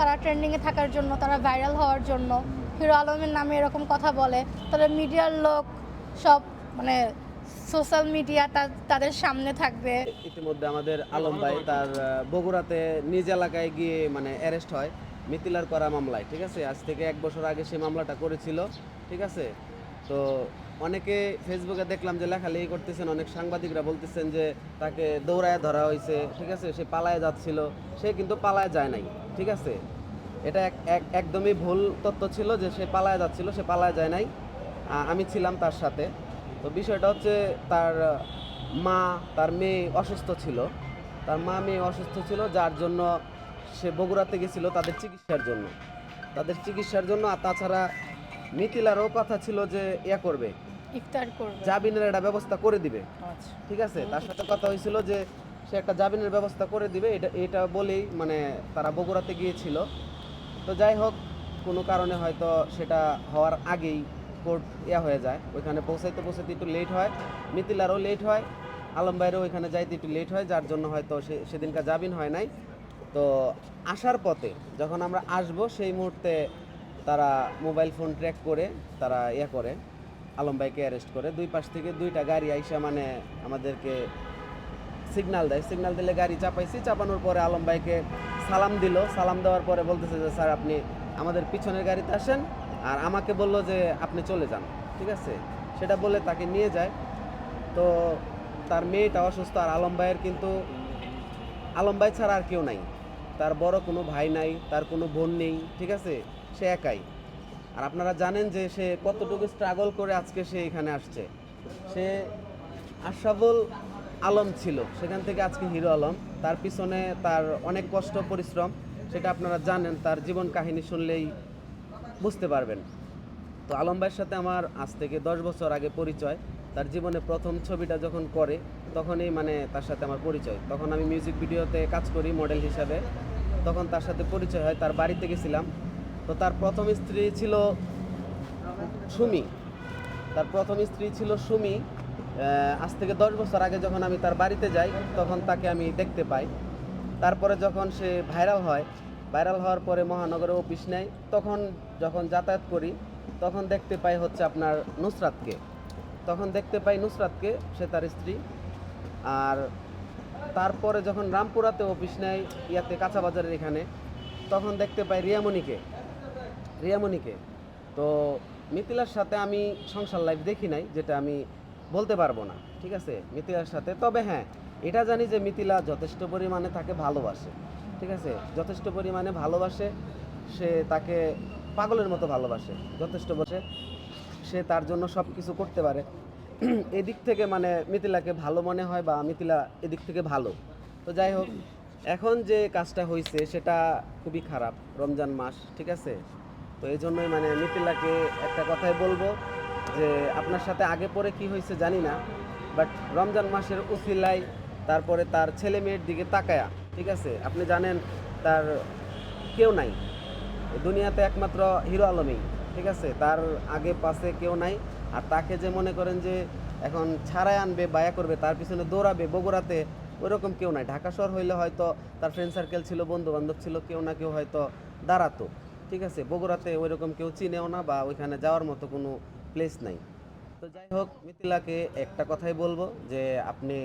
তারা ট্রেন্ডিংয়ে থাকার জন্য, তারা ভাইরাল হওয়ার জন্য হিরো আলমের নামে এরকম কথা বলে, তাহলে মিডিয়ার লোক সব মানে সোশ্যাল মিডিয়া তাদের সামনে থাকবে। ইতিমধ্যে আমাদের আলম ভাই তার বগুড়াতে নিজ এলাকায় গিয়ে মানে অ্যারেস্ট হয় মিথিলার করা মামলায়, ঠিক আছে। আজ থেকে 1 বছর আগে সে মামলাটা করেছিল, ঠিক আছে। তো অনেকে ফেসবুকে দেখলাম যে লেখালেখি করতেছেন, অনেক সাংবাদিকরা বলতেছেন যে তাকে দৌড়ায় ধরা হয়েছে, ঠিক আছে, সে পালায় যাচ্ছিল। সে কিন্তু পালায় যায় নাই, ঠিক আছে। এটা একদমই ভুল তথ্য ছিল যে সে পালায় যাচ্ছিল, সে পালায় যায় নাই। আমি ছিলাম তার সাথে। তো বিষয়টা হচ্ছে তার মা তার মেয়ে অসুস্থ ছিল, তার মা মেয়ে অসুস্থ ছিল, যার জন্য সে বগুড়াতে গেছিল তাদের চিকিৎসার জন্য। আর তাছাড়া মিথিলারও কথা ছিল যে করবে, ইফতার করবে, জামিনের একটা ব্যবস্থা করে দিবে, আচ্ছা। ঠিক আছে। তার সাথে কথা হয়েছিল যে সে একটা জামিনের ব্যবস্থা করে দিবে, এটা বলেই মানে তারা বগুড়াতে গিয়েছিল। তো যাই হোক, কোনো কারণে হয়তো সেটা হওয়ার আগেই কোর্ট হয়ে যায়, ওইখানে পৌঁছাইতে একটু লেট হয়, মিথিলারও লেট হয়, আলম ভাইয়েরও ওইখানে যাইতে একটু লেট হয়, যার জন্য হয়তো সেদিনকার জামিন হয় নাই। তো আসার পথে যখন আমরা আসব সেই মুহূর্তে তারা মোবাইল ফোন ট্র্যাক করে তারা করে আলম ভাইকে অ্যারেস্ট করে। দুই পাশ থেকে দুইটা গাড়ি আইসা মানে আমাদেরকে সিগন্যাল দেয়, সিগন্যাল দিলে গাড়ি চাপাইছি, চাপানোর পরে আলম ভাইকে সালাম দিল, সালাম দেওয়ার পরে বলতেছে যে স্যার আপনি আমাদের পিছনের গাড়িতে আসেন, আর আমাকে বলল যে আপনি চলে যান, ঠিক আছে। সেটা বলে তাকে নিয়ে যায়। তো তার মেয়েটা অসুস্থ, আর আলম ভাইয়ের কিন্তু আলম ভাই ছাড়া আর কেউ নাই, তার বড় কোনো ভাই নাই, তার কোনো বোন নেই, ঠিক আছে, সে একাই। আর আপনারা জানেন যে সে কতটুকু স্ট্রাগল করে আজকে সে এখানে আসছে। সে আশরাফুল আলম ছিল, সেখান থেকে আজকে হিরো আলম। তার পিছনে তার অনেক কষ্ট পরিশ্রম, সেটা আপনারা জানেন, তার জীবন কাহিনী শুনলেই বুঝতে পারবেন। তো আলম ভাইয়ের সাথে আমার আজ থেকে 10 বছর আগে পরিচয়। তার জীবনে প্রথম ছবিটা যখন করে তখনই মানে তার সাথে আমার পরিচয়। তখন আমি মিউজিক ভিডিওতে কাজ করি মডেল হিসাবে, তখন তার সাথে পরিচয় হয়, তার বাড়িতে গেছিলাম। তো তার প্রথম স্ত্রী ছিল সুমি, আজ থেকে 10 বছর আগে যখন আমি তার বাড়িতে যাই তখন তাকে আমি দেখতে পাই। তারপরে যখন সে ভাইরাল হওয়ার পরে মহানগরে অফিস নেয়, তখন যখন যাতায়াত করি তখন দেখতে পাই হচ্ছে আপনার নুসরাতকে, সে তার স্ত্রী। আর তারপরে যখন রামপুরাতে অফিস নেয় কাঁচাবাজারের এখানে, তখন দেখতে পাই রিয়ামণিকে। তো মিথিলার সাথে আমি সংসার লাইফ দেখি নাই, যেটা আমি বলতে পারবো না, ঠিক আছে, মিথিলার সাথে। তবে হ্যাঁ, এটা জানি যে মিথিলা যথেষ্ট পরিমাণে তাকে ভালোবাসে, ঠিক আছে, যথেষ্ট পরিমাণে ভালোবাসে, সে তাকে পাগলের মতো ভালোবাসে, যথেষ্ট বসে, সে তার জন্য সব কিছু করতে পারে। এদিক থেকে মানে মিথিলাকে ভালো মনে হয়, বা মিথিলা এদিক থেকে ভালো। তো যাই হোক, এখন যে কাজটা হয়েছে সেটা খুবই খারাপ, রমজান মাস, ঠিক আছে। তো এই জন্যই মানে মিথিলাকে একটা কথাই বলবো যে আপনার সাথে আগে পরে কি হয়েছে জানি না, বাট রমজান মাসের উসিলায় তারপরে তার ছেলে মেয়ের দিকে তাকায়া, ঠিক আছে, আপনি জানেন তার কেউ নাই দুনিয়াতে, একমাত্র হিরো আলমই, ঠিক আছে, তার আগে পাশে কেউ নাই। আর তাকে যে মনে করেন যে এখন ছাড়াই আনবে বায়া করবে, তার পিছনে দৌড়াবে বগুড়াতে, ওইরকম কেউ নাই। ঢাকা শহর হইলে হয়তো তার ফ্রেন্ড সার্কেল ছিল, বন্ধু বান্ধব ছিল, কেউ না কেউ হয়তো দাঁড়াতো, ঠিক আছে। বগুড়াতে ওইরকম কেউ চিনেও না, বা ওইখানে যাওয়ার মতো কোনো প্লেস নাই। তো যাই হোক, মিথিলাকে একটা কথাই বলবো যে আপনি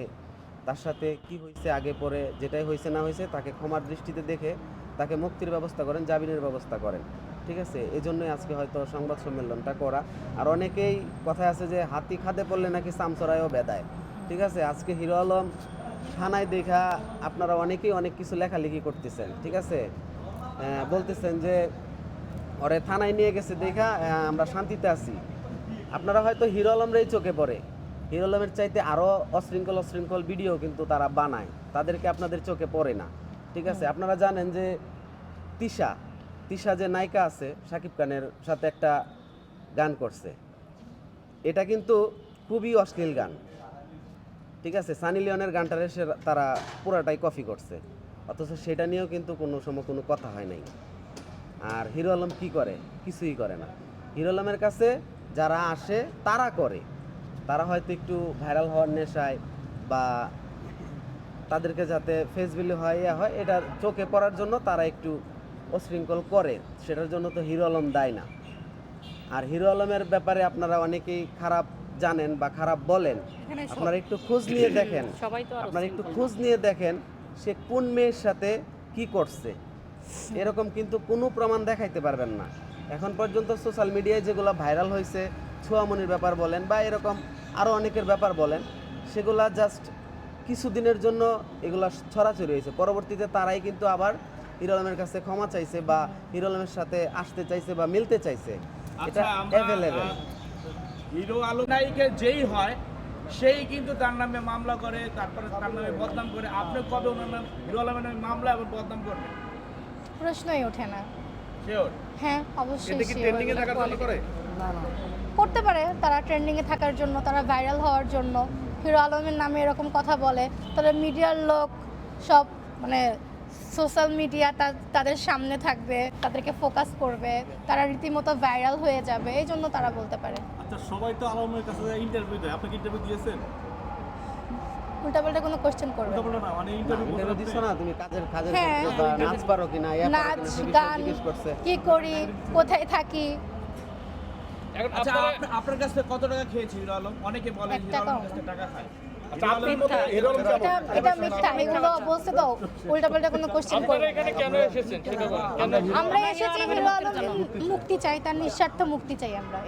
তার সাথে কি হয়েছে আগে পরে, যেটাই হয়েছে না হয়েছে, তাকে ক্ষমার দৃষ্টিতে দেখে তাকে মুক্তির ব্যবস্থা করেন, জামিনের ব্যবস্থা করেন, ঠিক আছে। এই জন্যই আজকে হয়তো সংবাদ সম্মেলনটা করা। আর অনেকেই কথায় আছে যে হাতি খাদে পড়লে নাকি চামচড়ায়ও বেদায়, ঠিক আছে। আজকে হিরো আলম থানায় দেখা আপনারা অনেকেই অনেক কিছু লেখালেখি করতেছেন, ঠিক আছে, বলতেছেন যে ওরে থানায় নিয়ে গেছে দেখা আমরা শান্তিতে আছি। আপনারা হয়তো হিরো আলমরাই চোখে পড়ে, হিরো আলমের চাইতে আরও অশৃঙ্খল ভিডিও কিন্তু তারা বানায়, তাদেরকে আপনাদের চোখে পড়ে না, ঠিক আছে। আপনারা জানেন যে তিশা যে নায়িকা আছে শাকিব খানের সাথে একটা গান করছে, এটা কিন্তু খুবই অশ্লীল গান, ঠিক আছে। সানি লিওনের গানটারে তারা পুরাটাই কপি করছে, অথচ সেটা নিয়েও কিন্তু কোনো সময় কোনো কথা হয় নাই। আর হিরো আলম কী করে? কিছুই করে না। হিরো আলমের কাছে যারা আসে তারা হয়তো একটু ভাইরাল হওয়ার নেশায়, বা তাদেরকে যাতে ফেস ভ্যালু হয় এটা চোখে পড়ার জন্য তারা একটু অশৃঙ্খল করে, সেটার জন্য তো হিরো আলম দায় না। আর হিরো আলমের ব্যাপারে আপনারা অনেকেই খারাপ জানেন বা খারাপ বলেন, আপনারা একটু খোঁজ নিয়ে দেখেন, আপনারা একটু খোঁজ নিয়ে দেখেন সে কোন মেয়ের সাথে কি করছে, এরকম কিন্তু কোনো প্রমাণ দেখাইতে পারবেন না। এখন পর্যন্ত সোশ্যাল মিডিয়ায় যেগুলো ভাইরাল হয়েছে, ছোঁয়ামনির ব্যাপার বলেন বা এরকম আরও অনেকের ব্যাপার বলেন, সেগুলা জাস্ট কিছুদিনের জন্য এগুলা ছড়াছড়ি হয়েছে। পরবর্তীতে তারাই কিন্তু আবার হিরো আলমের কাছে ক্ষমা চাইছে বা হিরো আলমের সাথে আসতে চাইছে বা মিলতে চাইছে। এটা অ্যাভেলেবেল। হিরো আলম নায়িকা যেই হয় সেই কিন্তু তার নামে মামলা করে, তারপরে তার নামে বদনাম করে। আপনি কবে ওনার নাম হিরো আলমের নামে মামলা এবং বদনাম করবেন? প্রশ্নই ওঠে না। শিওর? হ্যাঁ, অবশ্যই এটা কি sure। ট্রেন্ডিং এ থাকার জন্য করে? করতে পারে, তারা ট্রেন্ডিংয়ে থাকার জন্য, তারা ভাইরাল হওয়ার জন্য হিরো আলমের নামে এরকম কথা বলে, তারা মিডিয়ার লোক সব মানে সোশ্যাল মিডিয়া তাদের সামনে থাকবে, তাদেরকে ফোকাস করবে, তারা রীতিমতো ভাইরাল হয়ে যাবে, এই জন্য তারা বলতে পারে। আচ্ছা, সবাই তো আলমের কাছে ইন্টারভিউ দেয়, আপনি কি ইন্টারভিউ দিয়েছেন? উল্টাপাল্টা কোনো কোশ্চেন করবে না। বলো না, মানে ইন্টারভিউ ইন্টারভিউ দিছো না তুমি, কাজের হ্যাঁ। ক্ষেত্রে বা নাচ পারো কিনা, ইয়া পারো নাচ কিনা, সে বিষয়ে গান জিজ্ঞেস করছে। কি করি, কোথায় থাকি, এখন আচ্ছা, আপনার কাছ থেকে কত টাকা খেয়েছে হিরো আলম? অনেকে বলে 1 হিরো আলমের টাকাও কাছ থেকে টাকা খায়। আচ্ছা, আপনার মতে হিরো আলম এটা মিথ্যা, এগুলো বলছে তো উল্টাপাল্টা কোনো কোশ্চেন করবে। এখানে কেন এসেছেন সেটা বলেন। আমরা এসেছি হিরো আলমের মুক্তি চাই, তার নিঃস্বার্থ মুক্তি চাই আমরা।